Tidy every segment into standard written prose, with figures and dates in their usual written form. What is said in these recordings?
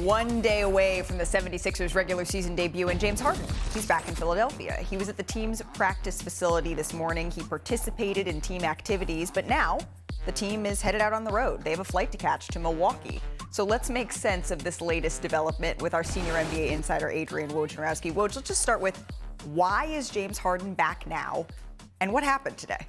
one day away from the 76ers regular season debut, and James Harden, he's back in Philadelphia. He was at the team's practice facility this morning. He participated in team activities, but now the team is headed out on the road. They have a flight to catch to Milwaukee. So let's make sense of this latest development with our senior NBA insider, Adrian Wojnarowski. Woj, let's just start with, why is James Harden back now, and what happened today?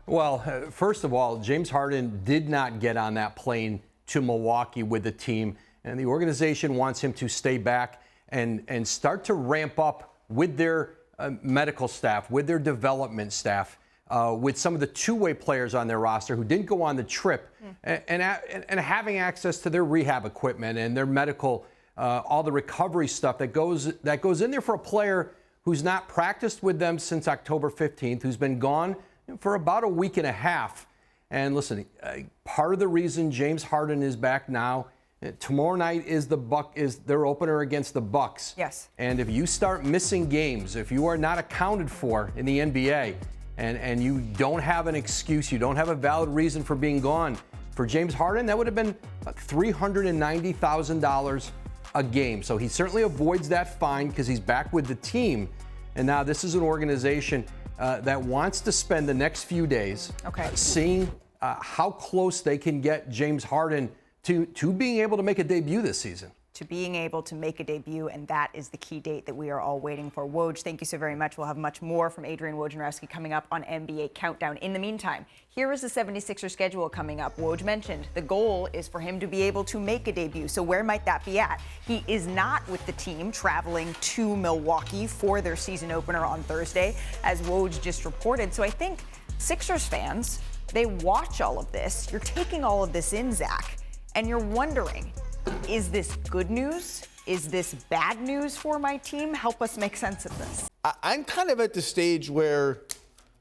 Well, first of all, James Harden did not get on that plane to Milwaukee with the team, and the organization wants him to stay back and start to ramp up with their medical staff, with their development staff, with some of the two-way players on their roster who didn't go on the trip, and having access to their rehab equipment and their medical, all the recovery stuff that goes in there for a player who's not practiced with them since October 15th, who's been gone for about a week and a half. And listen, part of the reason James Harden is back now, tomorrow night is their opener against the Bucks. Yes. And if you start missing games, if you are not accounted for in the NBA, and you don't have an excuse, you don't have a valid reason for being gone, for James Harden, that would have been $390,000 a game. So he certainly avoids that fine because he's back with the team. And now this is an organization that wants to spend the next few days seeing how close they can get James Harden to being able to make a debut this season. To being able to make a debut, and that is the key date that we are all waiting for. Woj, thank you so very much. We'll have much more from Adrian Wojnarowski coming up on NBA Countdown. In the meantime, here is the 76ers schedule coming up. Woj mentioned the goal is for him to be able to make a debut. So where might that be at? He is not with the team traveling to Milwaukee for their season opener on Thursday, as Woj just reported. So I think Sixers fans, they watch all of this. You're taking all of this in, Zach, and you're wondering, is this good news? Is this bad news for my team? Help us make sense of this. I'm kind of at the stage where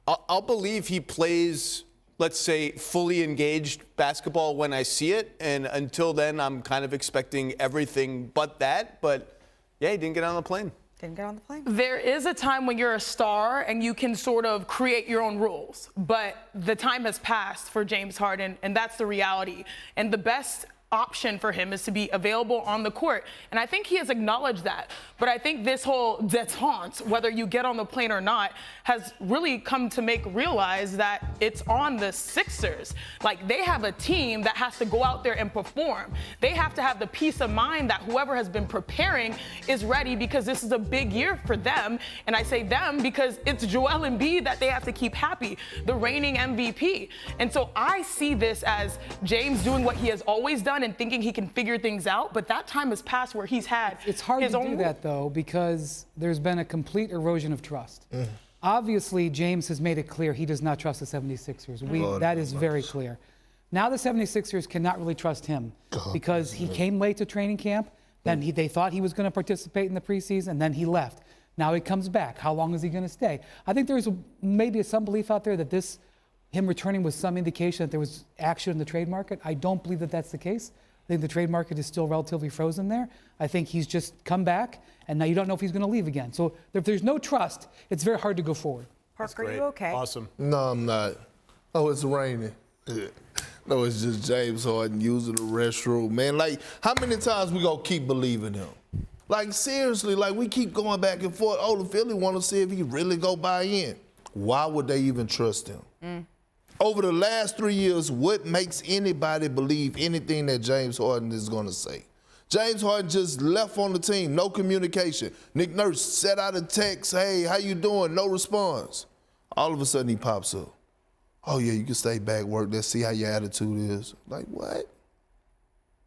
I'll believe he plays, let's say, fully engaged basketball when I see it. And until then, I'm kind of expecting everything but that. But, yeah, he didn't get on the plane. Didn't get on the plane. There is a time when you're a star and you can sort of create your own rules. But the time has passed for James Harden, and that's the reality. And the best option for him is to be available on the court. And I think he has acknowledged that. But I think this whole détente, whether you get on the plane or not, has really come to realize that it's on the Sixers. Like, they have a team that has to go out there and perform. They have to have the peace of mind that whoever has been preparing is ready, because this is a big year for them. And I say them because it's Joel Embiid that they have to keep happy, the reigning MVP. And so I see this as James doing what he has always done and thinking he can figure things out, but that time has passed where he's had It's hard his to own do that, though, because there's been a complete erosion of trust. Obviously, James has made it clear he does not trust the 76ers. That is very clear. Now the 76ers cannot really trust him because he came late to training camp, then they thought he was going to participate in the preseason, then he left. Now he comes back. How long is he going to stay? I think there's maybe some belief out there that him returning was some indication that there was action in the trade market. I don't believe that that's the case. I think the trade market is still relatively frozen there. I think he's just come back, and now you don't know if he's going to leave again. So if there's no trust, it's very hard to go forward. Park, are you okay? Awesome. No, I'm not. Oh, it's raining. No, it's just James Harden using the restroom. Man, like, how many times we gonna keep believing him? Like, seriously, like, we keep going back and forth. Oh, the Philly want to see if he really go buy in. Why would they even trust him? Over the last 3 years, what makes anybody believe anything that James Harden is going to say? James Harden just left on the team, no communication. Nick Nurse sent out a text, hey, how you doing? No response. All of a sudden he pops up. Oh, yeah, you can stay back, work. Let's see how your attitude is. Like, what?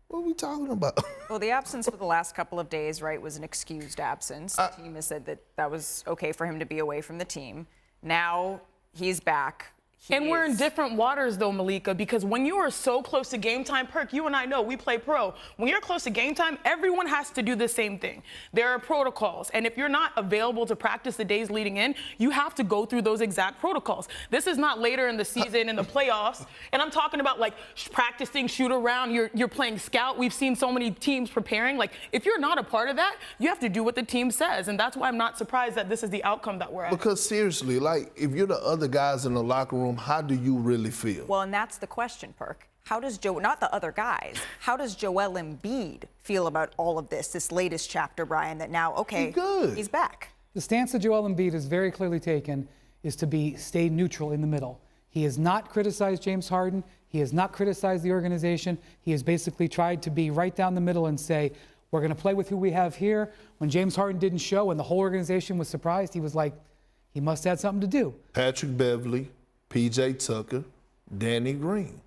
What are we talking about? Well, the absence for the last couple of days, right, was an excused absence. The team has said that that was okay for him to be away from the team. Now he's back. And we're in different waters, though, Malika, because when you are so close to game time, Perk, you and I know, we play pro. When you're close to game time, everyone has to do the same thing. There are protocols. And if you're not available to practice the days leading in, you have to go through those exact protocols. This is not later in the season, in the playoffs. And I'm talking about, like, practicing shoot around. You're playing scout. We've seen so many teams preparing. Like, if you're not a part of that, you have to do what the team says. And that's why I'm not surprised that this is the outcome that we're at. Because seriously, like, if you're the other guys in the locker room, how do you really feel? Well, and that's the question, Perk. how does not the other guys, how does Joel Embiid feel about all of this latest chapter, Brian, that now, okay, he's back? The stance that Joel Embiid has very clearly taken is to stay neutral in the middle. He has not criticized James Harden. He has not criticized the organization. He has basically tried to be right down the middle and say, we're going to play with who we have here. When James Harden didn't show and the whole organization was surprised, he was like, he must have had something to do. Patrick Beverly, P.J. Tucker, Danny Green.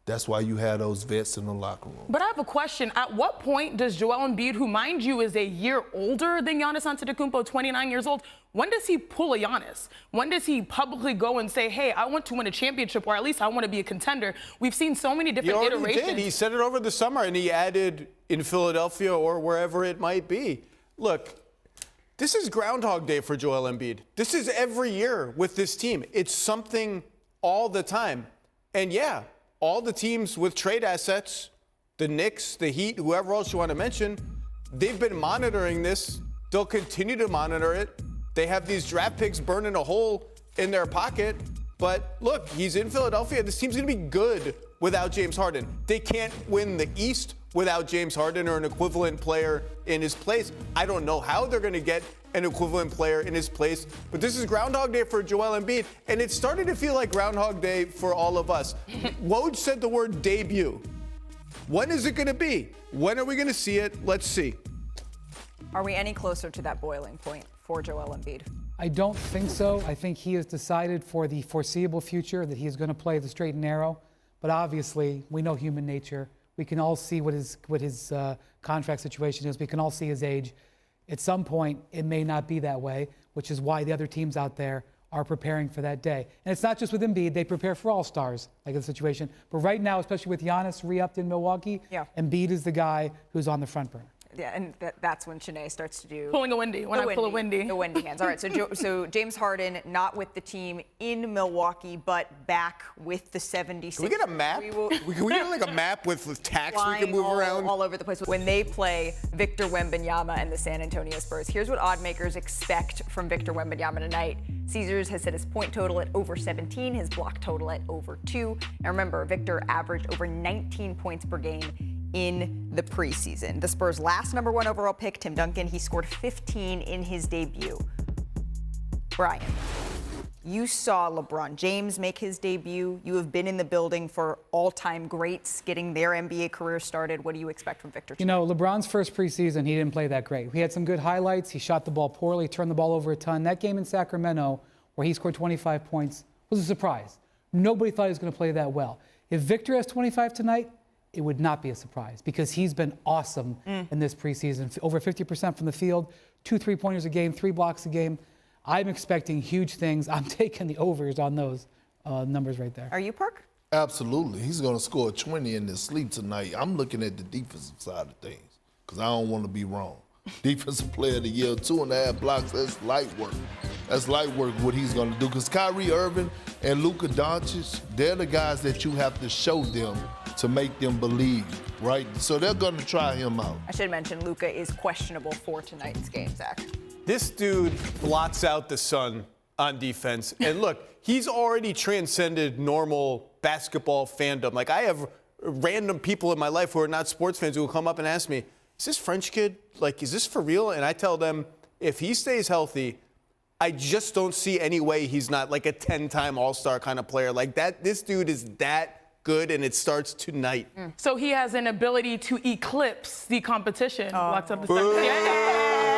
That's why you had those vets in the locker room. But I have a question. At what point does Joel Embiid, who, mind you, is a year older than Giannis Antetokounmpo, 29 years old, when does he pull a Giannis? When does he publicly go and say, hey, I want to win a championship, or at least I want to be a contender? We've seen so many different iterations. He already did. He said it over the summer, and he added in Philadelphia or wherever it might be. Look, this is Groundhog Day for Joel Embiid. This is every year with this team. It's something all the time. And yeah, all the teams with trade assets, the Knicks, the Heat, whoever else you want to mention, they've been monitoring this. They'll continue to monitor it. They have these draft picks burning a hole in their pocket. But look, he's in Philadelphia. This team's going to be good without James Harden. They can't win the East without James Harden or an equivalent player in his place. I don't know how they're going to get an equivalent player in his place, but this is Groundhog Day for Joel Embiid, and it's starting to feel like Groundhog Day for all of us. Woj said the word debut. When is it going to be? When are we going to see it? Let's see. Are we any closer to that boiling point for Joel Embiid? I don't think so. I think he has decided for the foreseeable future that he is going to play the straight and narrow. But obviously, we know human nature. We can all see what his contract situation is. We can all see his age. At some point, it may not be that way, which is why the other teams out there are preparing for that day. And it's not just with Embiid. They prepare for all stars, like the situation. But right now, especially with Giannis re-upped in Milwaukee, Embiid is the guy who's on the front burner. Yeah, and that's when Chiney starts to do... Pulling a Wendy, when I pull a Wendy. The Wendy hands. All right, so James Harden, not with the team in Milwaukee, but back with the 76ers. Can we get a map? Can we get like a map with tacks we can move around? All over the place. When they play Victor Wembanyama and the San Antonio Spurs, here's what oddmakers expect from Victor Wembanyama tonight. Caesars has set his point total at over 17, his block total at over 2. And remember, Victor averaged over 19 points per game in the preseason. The Spurs' last #1 overall pick, Tim Duncan, he scored 15 in his debut. Brian, you saw LeBron James make his debut. You have been in the building for all-time greats getting their NBA career started. What do you expect from Victor? You know, LeBron's first preseason, he didn't play that great. He had some good highlights. He shot the ball poorly, turned the ball over a ton. That game in Sacramento, where he scored 25 points, was a surprise. Nobody thought he was going to play that well. If Victor has 25 tonight, it would not be a surprise because he's been awesome in this preseason. Over 50% from the field, 2 3-pointers a game, 3 blocks a game. I'm expecting huge things. I'm taking the overs on those numbers right there. Are you, Perk? Absolutely. He's going to score 20 in his sleep tonight. I'm looking at the defensive side of things because I don't want to be wrong. Defensive player of the year, 2.5 blocks, that's light work. That's light work what he's going to do because Kyrie Irving and Luka Doncic, they're the guys that you have to show them to make them believe, right? So they're going to try him out. I should mention Luka is questionable for tonight's game, Zach. This dude blots out the sun on defense. And look, he's already transcended normal basketball fandom. Like, I have random people in my life who are not sports fans who will come up and ask me, is this French kid, like, is this for real? And I tell them, if he stays healthy, I just don't see any way he's not like a 10-time All-Star kind of player. Like that, this dude is that good, and it starts tonight. So he has an ability to eclipse the competition. Blocks up the second.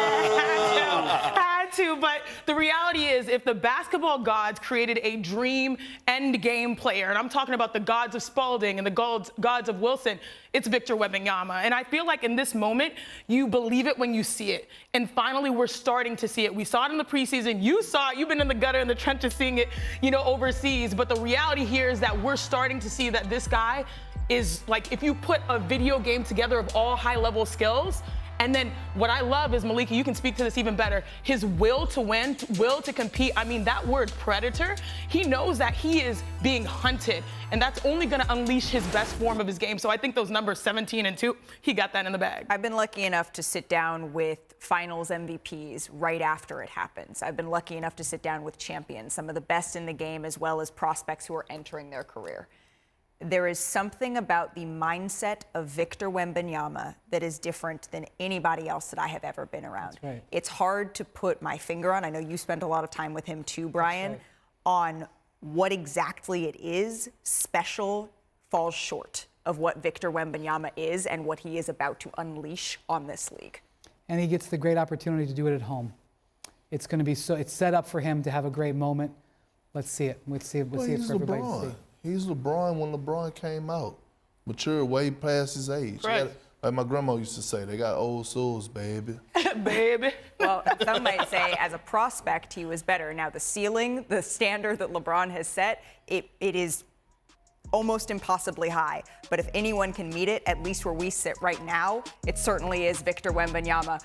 Had to, but the reality is, if the basketball gods created a dream end game player, and I'm talking about the gods of Spalding and the gods of Wilson, it's Victor Wembanyama. And I feel like in this moment, you believe it when you see it. And finally, we're starting to see it. We saw it in the preseason. You saw it. You've been in the gutter, in the trenches, seeing it, overseas. But the reality here is that we're starting to see that this guy is like, if you put a video game together of all high-level skills, and then what I love is, Malika, you can speak to this even better, his will to win, will to compete. I mean, that word predator, he knows that he is being hunted, and that's only going to unleash his best form of his game. So I think those numbers 17 and 2, he got that in the bag. I've been lucky enough to sit down with finals MVPs right after it happens. I've been lucky enough to sit down with champions, some of the best in the game, as well as prospects who are entering their career. There is something about the mindset of Victor Wembanyama that is different than anybody else that I have ever been around. That's right. It's hard to put my finger on. I know you spent a lot of time with him too, Brian, on what exactly it is. Special falls short of what Victor Wembanyama is and what he is about to unleash on this league. And he gets the great opportunity to do it at home. It's going to be it's set up for him to have a great moment. Let's see it. Let's see it for everybody to see. He's LeBron when LeBron came out. Mature way past his age. Right. Like my grandma used to say, they got old souls, baby. Baby. Well, some might say as a prospect, he was better. Now, the ceiling, the standard that LeBron has set, it is almost impossibly high. But if anyone can meet it, at least where we sit right now, it certainly is Victor Wembanyama.